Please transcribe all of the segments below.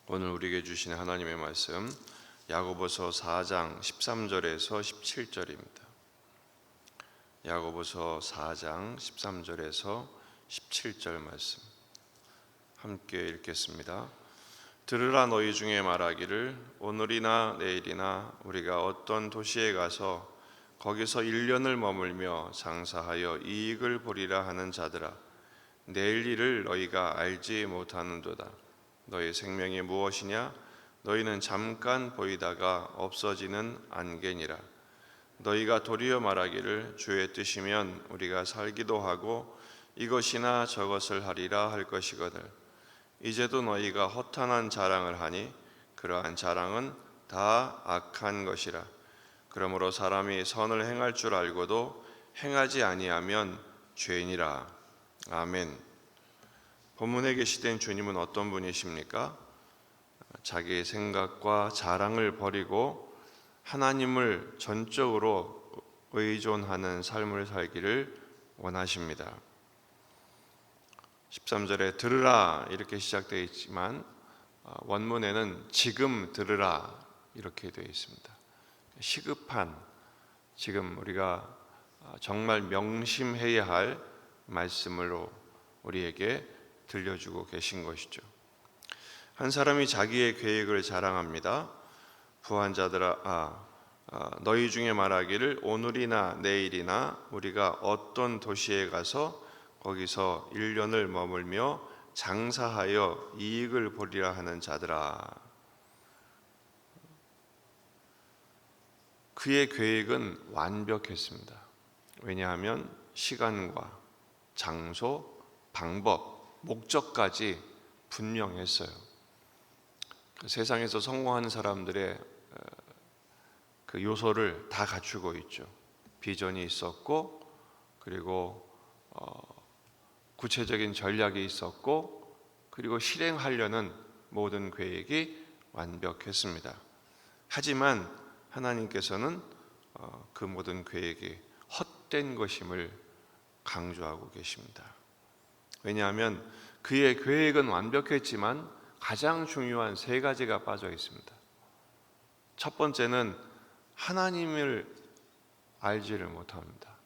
오늘 우리에게 주시는 하나님의 말씀 야고보서 4장 13절에서 17절입니다. 야고보서 4장 13절에서 17절 말씀 함께 읽겠습니다. 들으라 너희 중에 말하기를 오늘이나 내일이나 우리가 어떤 도시에 가서 거기서 1년을 머물며 장사하여 이익을 보리라 하는 자들아, 내일 일을 너희가 알지 못하는도다. 너희 생명이 무엇이냐? 너희는 잠깐 보이다가 없어지는 안개니라. 너희가 도리어 말하기를 주의 뜻이면 우리가 살기도 하고 이것이나 저것을 하리라 할 것이거늘. 이제도 너희가 허탄한 자랑을 하니 그러한 자랑은 다 악한 것이라. 그러므로 사람이 선을 행할 줄 알고도 행하지 아니하면 죄니라. 아멘. 본문에 계시된 주님은 어떤 분이십니까? 자기의 생각과 자랑을 버리고 하나님을 전적으로 의존하는 삶을 살기를 원하십니다. 13절에 들으라 이렇게 시작되어 있지만 원문에는 지금 들으라 이렇게 되어 있습니다. 시급한, 지금 우리가 정말 명심해야 할 말씀으로 우리에게 들려주고 계신 것이죠. 한 사람이 자기의 계획을 자랑합니다. 부한자들아, 너희 중에 말하기를 오늘이나 내일이나 우리가 어떤 도시에 가서 거기서 1년을 머물며 장사하여 이익을 보리라 하는 자들아. 그의 계획은 완벽했습니다. 왜냐하면 시간과 장소, 방법, 목적까지 분명했어요. 세상에서 성공하는 사람들의 그 요소를 다 갖추고 있죠. 비전이 있었고, 그리고 구체적인 전략이 있었고, 그리고 실행하려는 모든 계획이 완벽했습니다. 하지만 하나님께서는 그 모든 계획이 헛된 것임을 강조하고 계십니다. 왜냐하면 그의 계획은 완벽했지만 가장 중요한 세 가지가 빠져 있습니다. 첫 번째는 하나님을 알지를 못합니다.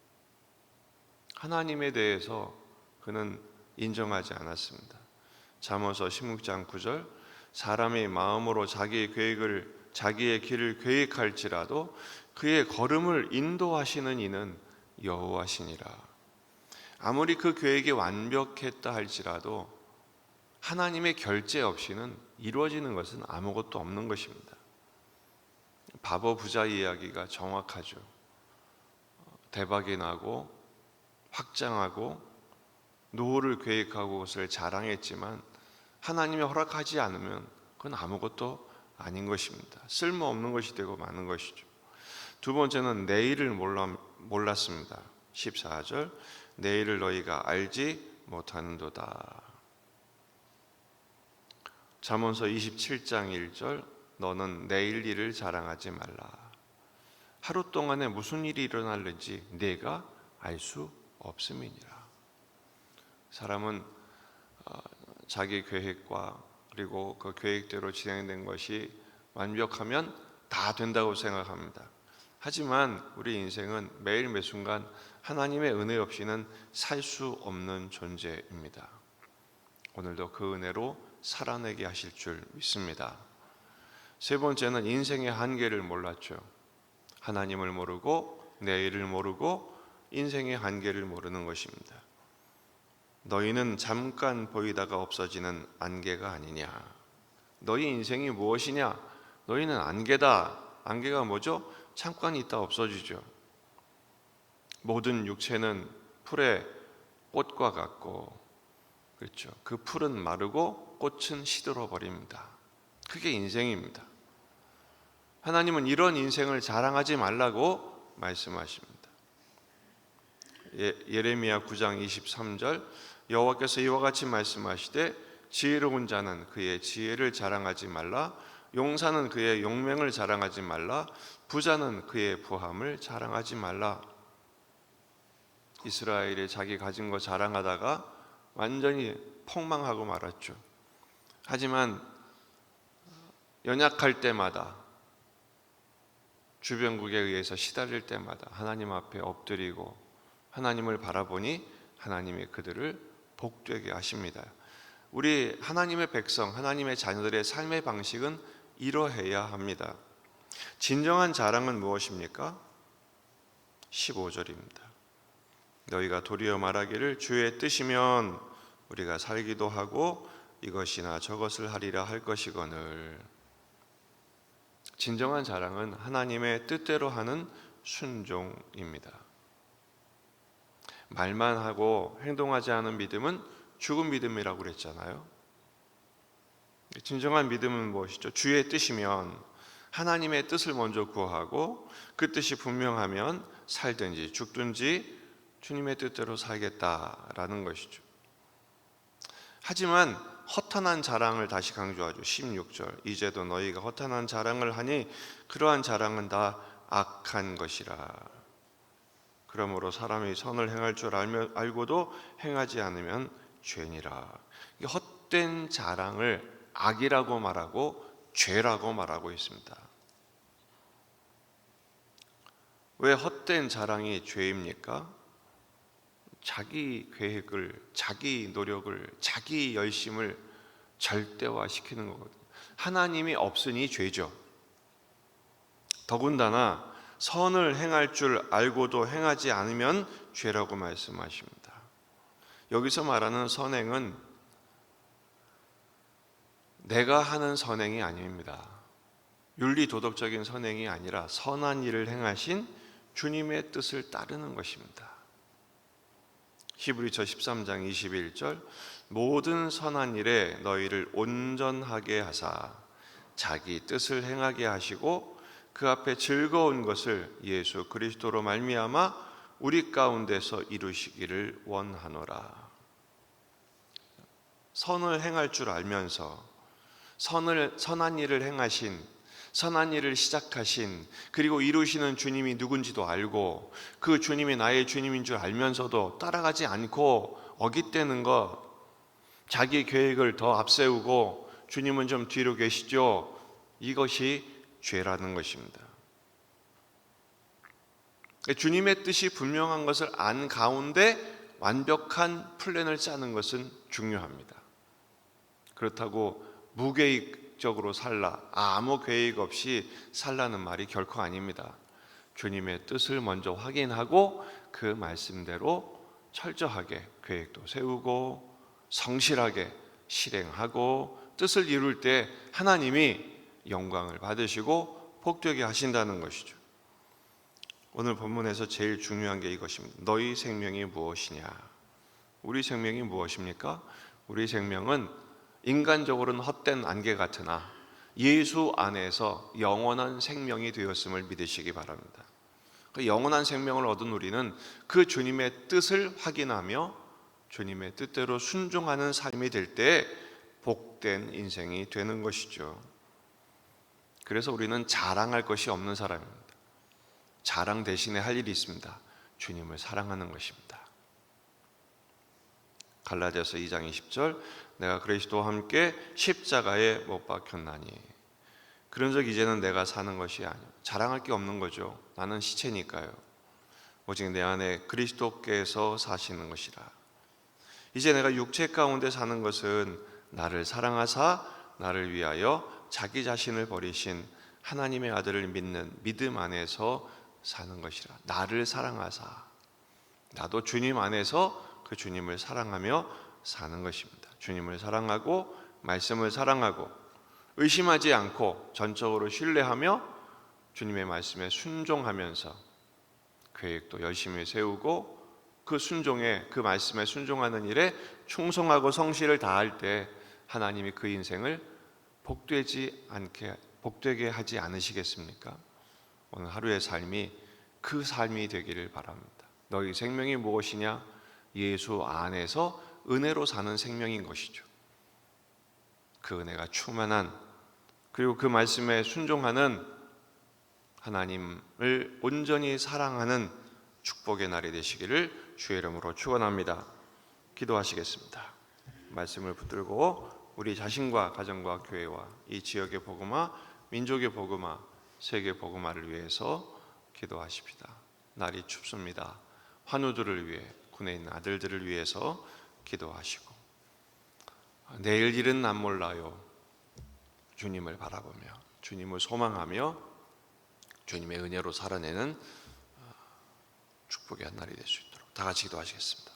하나님에 대해서 그는 인정하지 않았습니다. 잠언서 16장 9절, 사람이 마음으로 자기의 길을 계획할지라도 그의 걸음을 인도하시는 이는 여호와시니라. 아무리 그 계획이 완벽했다 할지라도 하나님의 결재 없이는 이루어지는 것은 아무것도 없는 것입니다. 바보 부자 이야기가 정확하죠. 대박이 나고 확장하고 노후를 계획하고 그것을 자랑했지만 하나님이 허락하지 않으면 그건 아무것도 아닌 것입니다. 쓸모없는 것이 되고 마는 것이죠. 두 번째는 내일을 몰랐습니다. 14절, 내일을 너희가 알지 못하는도다. 잠언서 27장 1절, 너는 내일 일을 자랑하지 말라. 하루 동안에 무슨 일이 일어날는지 내가 알 수 없음이니라. 사람은 자기 계획과 그리고 그 계획대로 진행된 것이 완벽하면 다 된다고 생각합니다. 하지만 우리 인생은 매일 매 순간 하나님의 은혜 없이는 살 수 없는 존재입니다. 오늘도 그 은혜로 살아내게 하실 줄 믿습니다. 세 번째는 인생의 한계를 몰랐죠. 하나님을 모르고 내일을 모르고 인생의 한계를 모르는 것입니다. 너희는 잠깐 보이다가 없어지는 안개가 아니냐. 너희 인생이 무엇이냐? 너희는 안개다. 안개가 뭐죠? 잠깐 있다 없어지죠. 모든 육체는 풀의 꽃과 같고, 그렇죠. 그 풀은 마르고 꽃은 시들어 버립니다. 그게 인생입니다. 하나님은 이런 인생을 자랑하지 말라고 말씀하십니다. 예레미야 9장 23절, 여호와께서 이와 같이 말씀하시되 지혜로운 자는 그의 지혜를 자랑하지 말라, 용사는 그의 용맹을 자랑하지 말라, 부자는 그의 부함을 자랑하지 말라. 이스라엘이 자기 가진 거 자랑하다가 완전히 폭망하고 말았죠. 하지만 연약할 때마다, 주변국에 의해서 시달릴 때마다 하나님 앞에 엎드리고 하나님을 바라보니 하나님이 그들을 복되게 하십니다. 우리 하나님의 백성, 하나님의 자녀들의 삶의 방식은 이러해야 합니다. 진정한 자랑은 무엇입니까? 15절입니다. 너희가 도리어 말하기를 주의 뜻이면 우리가 살기도 하고 이것이나 저것을 하리라 할 것이거늘. 진정한 자랑은 하나님의 뜻대로 하는 순종입니다. 말만 하고 행동하지 않은 믿음은 죽은 믿음이라고 그랬잖아요. 진정한 믿음은 무엇이죠? 주의 뜻이면, 하나님의 뜻을 먼저 구하고 그 뜻이 분명하면 살든지 죽든지 주님의 뜻대로 살겠다라는 것이죠. 하지만 허탄한 자랑을 다시 강조하죠. 16절, 이제도 너희가 허탄한 자랑을 하니 그러한 자랑은 다 악한 것이라. 그러므로 사람이 선을 행할 줄 알고도 행하지 않으면 죄니라. 헛된 자랑을 악이라고 말하고 죄라고 말하고 있습니다. 왜 헛된 자랑이 죄입니까? 자기 계획을, 자기 노력을, 자기 열심을 절대화시키는 거거든요. 하나님이 없으니 죄죠. 더군다나 선을 행할 줄 알고도 행하지 않으면 죄라고 말씀하십니다. 여기서 말하는 선행은 내가 하는 선행이 아닙니다. 윤리도덕적인 선행이 아니라 선한 일을 행하신 주님의 뜻을 따르는 것입니다. 히브리서 13장 21절, 모든 선한 일에 너희를 온전하게 하사 자기 뜻을 행하게 하시고 그 앞에 즐거운 것을 예수 그리스도로 말미암아 우리 가운데서 이루시기를 원하노라. 선을 행할 줄 알면서 선한 일을 행하신, 선한 일을 시작하신, 그리고 이루시는 주님이 누군지도 알고 그 주님이 나의 주님인 줄 알면서도 따라가지 않고 어깃대는 것, 자기 계획을 더 앞세우고 주님은 좀 뒤로 계시죠, 이것이 죄라는 것입니다. 주님의 뜻이 분명한 것을 안 가운데 완벽한 플랜을 짜는 것은 중요합니다. 그렇다고 무계획적으로 살라, 아무 계획 없이 살라는 말이 결코 아닙니다. 주님의 뜻을 먼저 확인하고 그 말씀대로 철저하게 계획도 세우고 성실하게 실행하고 뜻을 이룰 때 하나님이 영광을 받으시고 복되게 하신다는 것이죠. 오늘 본문에서 제일 중요한 게 이것입니다. 너희 생명이 무엇이냐? 우리 생명이 무엇입니까? 우리 생명은 인간적으로는 헛된 안개 같으나 예수 안에서 영원한 생명이 되었음을 믿으시기 바랍니다. 그 영원한 생명을 얻은 우리는 그 주님의 뜻을 확인하며 주님의 뜻대로 순종하는 삶이 될 때 복된 인생이 되는 것이죠. 그래서 우리는 자랑할 것이 없는 사람입니다. 자랑 대신에 할 일이 있습니다. 주님을 사랑하는 것입니다. 갈라디아서 2장 20절, 내가 그리스도와 함께 십자가에 못 박혔나니. 그런즉 이제는 내가 사는 것이 아니요, 자랑할 게 없는 거죠. 나는 시체니까요. 오직 내 안에 그리스도께서 사시는 것이라. 이제 내가 육체 가운데 사는 것은 나를 사랑하사 나를 위하여 자기 자신을 버리신 하나님의 아들을 믿는 믿음 안에서 사는 것이라. 나를 사랑하사, 나도 주님 안에서 그 주님을 사랑하며 사는 것입니다. 주님을 사랑하고 말씀을 사랑하고 의심하지 않고 전적으로 신뢰하며 주님의 말씀에 순종하면서 계획도 열심히 세우고 그 순종에, 그 말씀에 순종하는 일에 충성하고 성실을 다할 때 하나님이 그 인생을 복되게 하지 않으시겠습니까? 오늘 하루의 삶이 그 삶이 되기를 바랍니다. 너희 생명이 무엇이냐? 예수 안에서 은혜로 사는 생명인 것이죠. 그 은혜가 충만한, 그리고 그 말씀에 순종하는, 하나님을 온전히 사랑하는 축복의 날이 되시기를 주의 이름으로 축원합니다. 기도하시겠습니다. 말씀을 붙들고 우리 자신과 가정과 교회와 이 지역의 복음화, 민족의 복음화, 세계 복음화를 위해서 기도하십시다. 날이 춥습니다. 환우들을 위해, 군에 있는 아들들을 위해서 기도하시고, 내일 일은 난 몰라요. 주님을 바라보며 주님을 소망하며 주님의 은혜로 살아내는 축복의 한 날이 될 수 있도록 다 같이 기도하시겠습니다.